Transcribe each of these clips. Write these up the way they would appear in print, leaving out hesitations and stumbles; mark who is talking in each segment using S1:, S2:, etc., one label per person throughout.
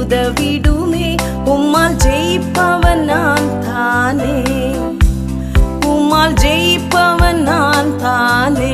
S1: உதவிடுமே. உம்மால் ஜெயிப்பவன் நான் தானே, உம்மால் ஜெயிப்பவன் நான் தானே.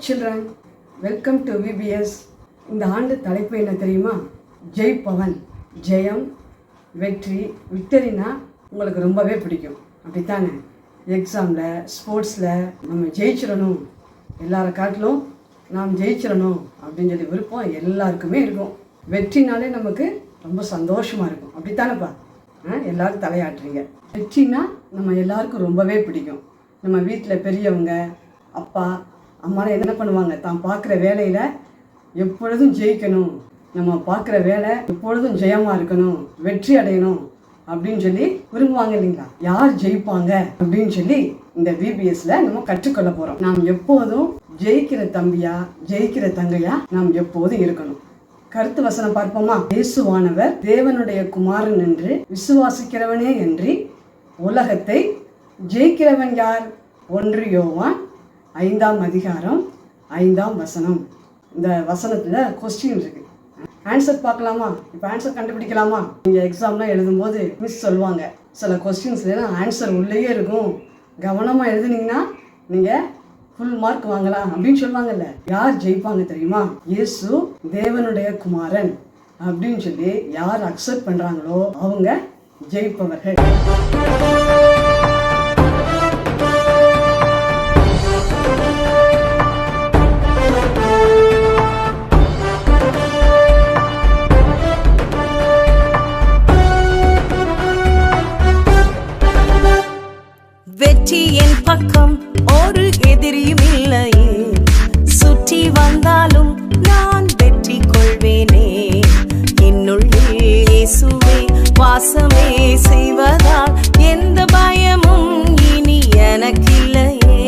S2: Children, welcome to VBS. இந்த ஆண்டு தலைப்பு என்ன தெரியுமா? ஜெயிப்பவன். ஜெயம், வெற்றி. விக்டரினா உங்களுக்கு ரொம்பவே பிடிக்கும், அப்படித்தானே? எக்ஸாமில், ஸ்போர்ட்ஸில் நம்ம ஜெயிச்சிடணும், எல்லாரை காட்டிலும் நாம் ஜெயிச்சிடணும் அப்படின்னு சொல்லி விருப்பம் எல்லாருக்குமே இருக்கும். வெற்றினாலே நமக்கு ரொம்ப சந்தோஷமாக இருக்கும், அப்படித்தானேப்பா? எல்லோரும் தலையாட்டுறீங்க. வெற்றினா நம்ம எல்லாருக்கும் ரொம்பவே பிடிக்கும். நம்ம வீட்டில் பெரியவங்க, அப்பா அம்மாலாம் என்ன பண்ணுவாங்க? தான் பார்க்குற வேலையில் எப்பொழுதும் ஜெயிக்கணும், நம்ம பார்க்குற வேலை எப்பொழுதும் ஜெயமாக இருக்கணும், வெற்றி அடையணும் அப்படின்னு சொல்லி விரும்புவாங்க இல்லைங்களா? யார் ஜெயிப்பாங்க அப்படின்னு சொல்லி இந்த VBSல நம்ம கற்றுக்கொள்ள போகிறோம். நாம் எப்போதும் ஜெயிக்கிற தம்பியா, ஜெயிக்கிற தங்கையா நாம் எப்போதும் இருக்கணும். கருத்து வசனம் பார்ப்போமா? இயேசுவானவர் தேவனுடைய குமாரன் என்று விசுவாசிக்கிறவனே என்று உலகத்தை ஜெயிக்கிறவன் யார்? 1 யோவான் 5ஆம் அதிகாரம் 5ஆம் வசனம். இந்த வசனத்தில் கொஸ்டின் இருக்கு. ஆன்சர் பார்க்கலாமா? இப்போ ஆன்சர் கண்டுபிடிக்கலாமா? நீங்கள் எக்ஸாம்லாம் எழுதும்போது மிஸ் சொல்லுவாங்க, சில கொஸ்டின்ஸ்லாம் ஆன்சர் உள்ளேயே இருக்கும், கவனமாக எழுதுனீங்கன்னா நீங்கள் ஃபுல் மார்க் வாங்கலாம் அப்படின்னு சொல்லுவாங்கல்ல. யார் ஜெயிப்பாங்க தெரியுமா? இயேசு தேவனுடைய குமாரன் அப்படின்னு சொல்லி யார் அக்செப்ட் பண்ணுறாங்களோ அவங்க ஜெயிப்பவர்கள்.
S1: வெற்றி என் பக்கம், ஒரு எதிரியும் இல்லையே, சுற்றி வந்தாலும் நான் வெற்றி கொள்வேனே. என்னுள்ளே இயேசுவே வாசமே செய்வதால் எந்த பயமும் இனி எனக்கில்லையே.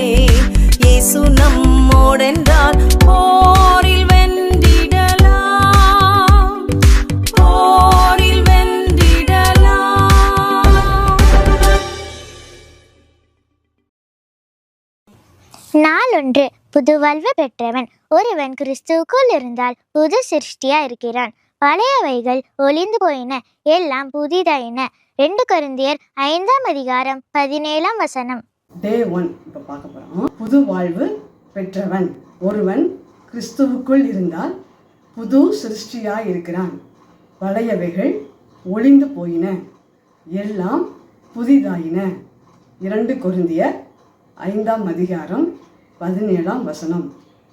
S1: இயேசு நம்மோடென்றால் போரில் வென்றிடலாம், போரில் வென்றிடலாம்.
S3: நாள் ஒன்று. புது வாழ்வு பெற்றவன் ஒருவன் கிறிஸ்துவுக்குள் இருந்தால் புது சிருஷ்டியா இருக்கிறான். பழையவைகள் ஒளிந்து போயின, எல்லாம் புதிதாயின. 2 கொரிந்தியர் 5ஆம் அதிகாரம் 17ஆம் வசனம்.
S2: டே 1 இப்போ பார்க்க போகிறோம். புது வாழ்வு பெற்றவன் ஒருவன் கிறிஸ்துவுக்குள் இருந்தால் புது சிருஷ்டியா இருக்கிறான். பழையவைகள் ஒளிந்து போயின, எல்லாம் புதிதாயின. 2 கொரிந்தியர் 5ஆம் அதிகாரம் 17ஆம் வசனம்.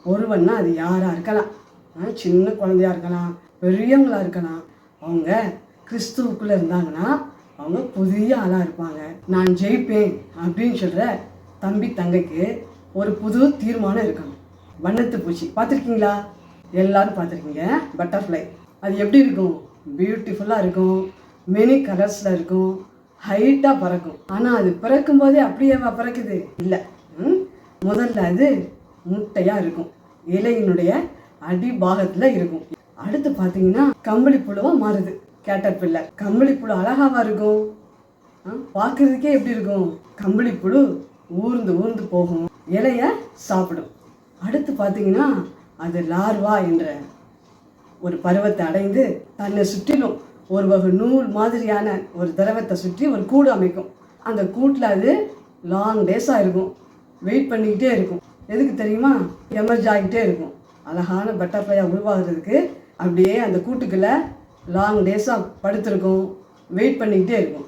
S2: ஒருவன்னா அது யாராக இருக்கலாம், சின்ன குழந்தையா இருக்கலாம், பெரியவங்களா இருக்கலாம். அவங்க கிறிஸ்துவுக்குள்ளே இருந்தாங்கன்னா அவங்க புதிய ஆளாக இருப்பாங்க. நான் ஜெயிப்பேன் அப்படின்னு சொல்கிற தம்பி தங்கைக்கு ஒரு புது தீர்மானம் இருக்கணும். வண்ணத்து பூச்சி பார்த்துருக்கீங்களா? எல்லாரும் பார்த்துருக்கீங்க. பட்டர்ஃப்ளை அது எப்படி இருக்கும்? பியூட்டிஃபுல்லாக இருக்கும், மெனி கலர்ஸில் இருக்கும், ஹைட்டாக பறக்கும். ஆனால் அது பிறக்கும் போதே அப்படியே பறக்குது இல்லை. முதல்ல அது முட்டையாக இருக்கும், இலையினுடைய அடிபாகத்தில் இருக்கும். அடுத்து பார்த்தீங்கன்னா கம்பளி புழுவாக மாறுது, கேட்டர்பில்லர். கம்பளி புழு அழகாவா இருக்கும், பார்க்கறதுக்கே எப்படி இருக்கும்? கம்பளி புழு ஊர்ந்து ஊர்ந்து போகும், இலைய சாப்பிடும். அடுத்து பார்த்தீங்கன்னா அது லார்வா என்ற ஒரு பருவத்தை அடைந்து தன்னை சுற்றிலும் ஒரு வகை நூல் மாதிரியான ஒரு திரவத்தை சுற்றி ஒரு கூடு அமைக்கும். அந்த கூட்டில் அது லாங் டேஸாக இருக்கும், வெயிட் பண்ணிக்கிட்டே இருக்கும். எதுக்கு தெரியுமா? எமர்ஜ் ஆகிட்டே இருக்கும். அழகான பட்டர்ஃப்ளையாக உருவாகிறதுக்கு அப்படியே அந்த கூட்டுக்குள்ளே லாங் டேஸாக படுத்திருக்கும், வெயிட் பண்ணிக்கிட்டே இருக்கும்.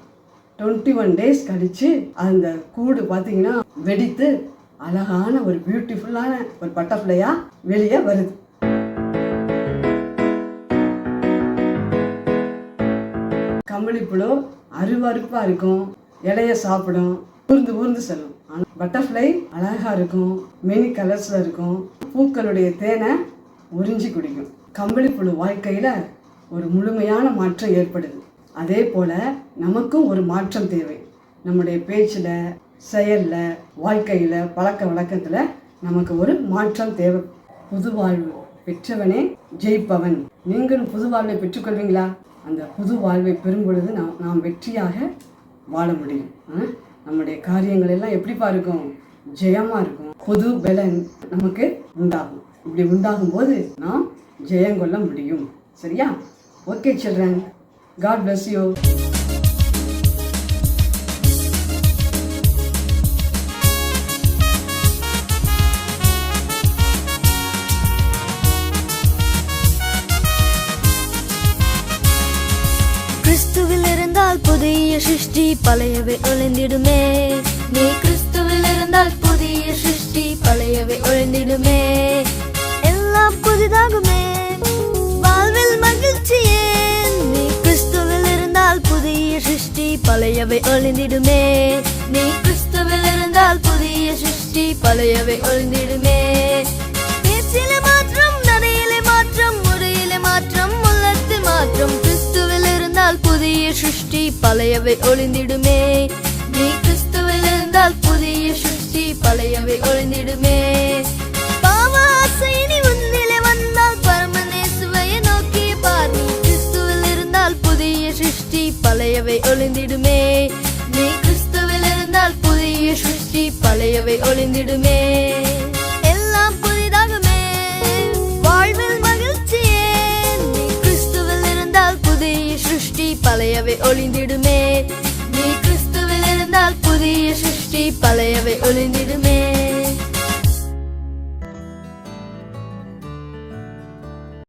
S2: 21 டேஸ் கழித்து அந்த கூடு பார்த்திங்கன்னா வெடித்து அழகான ஒரு பியூட்டிஃபுல்லான ஒரு பட்டர்ஃப்ளையாக வெளியே வருது. கம்பளிப்புழு அருவருப்பாக இருக்கும், இலைய சாப்பிடும், ஊர்ந்து ஊர்ந்து செல்லும். ஆனால் பட்டர்ஃப்ளை அழகாக இருக்கும், மெனி கலர்ஸில் இருக்கும், பூக்களுடைய தேனை உறிஞ்சி குடிக்கும். கம்பளிப்புழு வாழ்க்கையில் ஒரு முழுமையான மாற்றம் ஏற்படுது. அதே போல் நமக்கும் ஒரு மாற்றம் தேவை. நம்முடைய பேச்சில், செயலில், வாழ்க்கையில், பழக்க வழக்கத்தில் நமக்கு ஒரு மாற்றம் தேவை. புது வாழ்வு பெற்றவனே ஜெயிப்பவன். நீங்களும் புது வாழ்வை பெற்றுக்கொள்வீங்களா? அந்த புது வாழ்வை பெறும் பொழுது நாம் வெற்றியாக வாழ முடியும். நம்முடைய காரியங்கள் எல்லாம் எப்படிப்பா இருக்கும்? ஜெயமாக இருக்கும். புது பலன் நமக்கு உண்டாகும். இப்படி உண்டாகும் போது நாம் ஜெயங்கொள்ள முடியும். சரியா? Okay children, God bless you.
S4: கிறிஸ்துவில் இருந்தால் புதிய சிருஷ்டி, பழையவை ஒழிந்திடுமே. நீ கிறிஸ்துவில் இருந்தால் புதிய சிருஷ்டி, பழையவை ஒழிந்திடுமே. எல்லாம் புதிதாகுமே, வாழ்வில் மகிழ்ச்சியே. நீ கிறிஸ்துவில் இருந்தால் புதிய சிருஷ்டி, பழையவை ஒழிந்திடுமே. நீ கிறிஸ்துவில் இருந்தால் புதிய சிருஷ்டி, பழையவை ஒழிந்திடுமே. பேச்சிலே மாற்றம், நடையிலே மாற்றம், முறையிலே மாற்றம், உள்ளத்தில் மாற்றம். கிறிஸ்துவில் இருந்தால் புதிய சிருஷ்டி, பழையவை ஒழிந்திடுமே. நீ கிறிஸ்துவில் இருந்தால் புதிய சிருஷ்டி, பழையவை ஒழிந்திடுமே. பாவ ஆசை நீ உன்னிலே வந்தால் பரமநேசுவை நோக்கி பார். நீ கிறிஸ்துவில் இருந்தால் புதிய சிருஷ்டி, பழையவை ஒழிந்திடுமே. நீ கிறிஸ்துவில் இருந்தால் புதிய சிருஷ்டி பழையவை ஒளிந்திடுமே எல்லாம் புதிதாகுமே வாழ்வில் மகிழ்ச்சியே நீ கிறிஸ்துவில் இருந்தால் புதிய சிருஷ்டி பழையவை ஒளிந்திடுமே நீ கிறிஸ்துவில் இருந்தால் புதிய சிருஷ்டி பழையவை ஒளிந்திடுமே